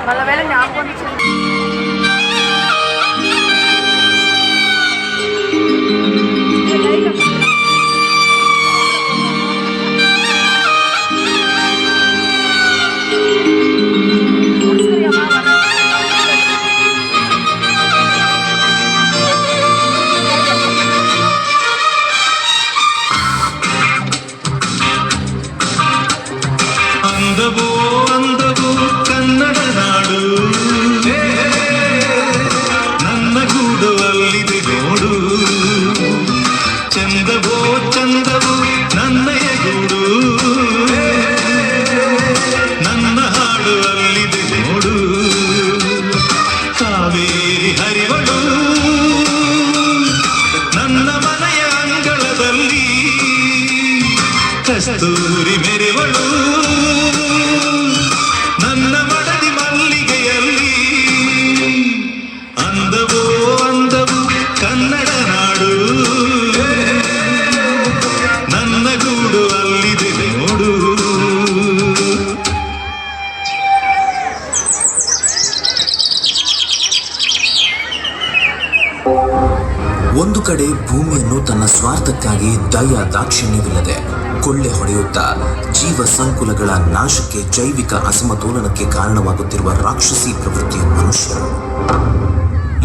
Malah nyambung. ಅಂದವೋ ಅಂದವೋ Kannada ನಾಡು ನನ್ನ ಗೂಡು ಅಲ್ಲಿದೆ ನೋಡು ಚಂದವೋ ಚಂದವೋ ನನ್ನಯ ಗೂಡು ನನ್ನ ಹಾಡು ಅಲ್ಲಿದೆ ನೋಡು ಕಾವೇರಿ ಹರಿವಳು ನನ್ನ ಮನೆಯ ಅಂಗಳದಲ್ಲಿ ಕಸ್ತೂರಿ ಮೆರೆವಳು ನನ್ನ ಮಡದಿ ಮಲ್ಲಿಗೆಯಲ್ಲಿ ಅಂದವೋ ಅಂದವು ಕನ್ನಡ ನಾಡು ನನ್ನ ಗೂಡು ಅಲ್ಲಿದೆ ನೋಡು. ಒಂದು ಕಡೆ ಭೂಮಿಯನ್ನು ತನ್ನ ಸ್ವಾರ್ಥಕ್ಕಾಗಿ ದಯ ದಾಕ್ಷಿಣ್ಯವಿಲ್ಲದೆ ಕೊಳ್ಳೆ ಹೊಡೆಯುತ್ತಾ ಜೀವ ಸಂಕುಲಗಳ ನಾಶಕ್ಕೆ ಜೈವಿಕ ಅಸಮತೋಲನಕ್ಕೆ ಕಾರಣವಾಗುತ್ತಿರುವ ರಾಕ್ಷಸಿ ಪ್ರವೃತ್ತಿಯ ಮನುಷ್ಯರು,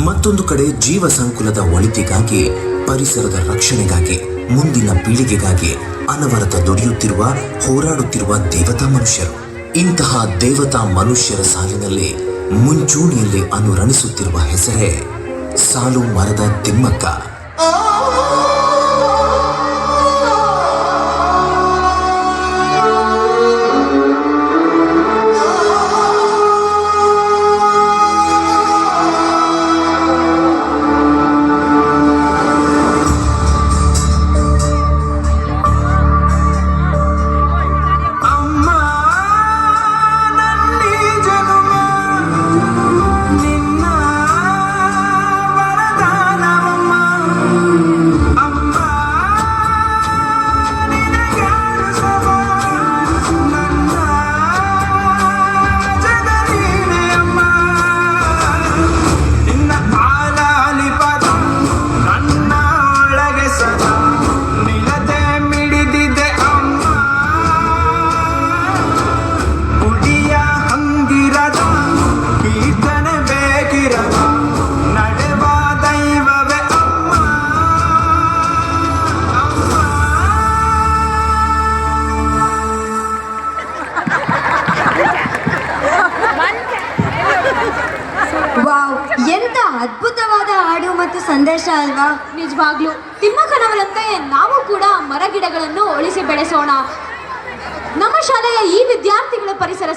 ಮತ್ತೊಂದು ಕಡೆ ಜೀವ ಸಂಕುಲದ ಒಳಿತಿಗಾಗಿ ಪರಿಸರದ ರಕ್ಷಣೆಗಾಗಿ ಮುಂದಿನ ಪೀಳಿಗೆಗಾಗಿ ಅನವರತ ದುಡಿಯುತ್ತಿರುವ ಹೋರಾಡುತ್ತಿರುವ ದೇವತಾ ಮನುಷ್ಯರು. ಇಂತಹ ದೇವತಾ ಮನುಷ್ಯರ ಸಾಲಿನಲ್ಲಿ ಮುಂಚೂಣಿಯಲ್ಲಿ ಅನುರಣಿಸುತ್ತಿರುವ ಹೆಸರೇ ಸಾಲು ಮರದ ತಿಮ್ಮಕ್ಕ. ಎಂತ ಅದ್ಭುತವಾದ ಹಾಡು ಮತ್ತು ಸಂದೇಶ ಅಲ್ವಾ? ನಿಜವಾಗ್ಲೂ ತಿಮ್ಮಕ್ಕನವರಂತೆ ನಾವು ಕೂಡ ಮರ ಗಿಡಗಳನ್ನು ಉಳಿಸಿ ಬೆಳೆಸೋಣ. ನಮ್ಮ ಶಾಲೆಯ ಈ ವಿದ್ಯಾರ್ಥಿಗಳ ಪರಿಸರ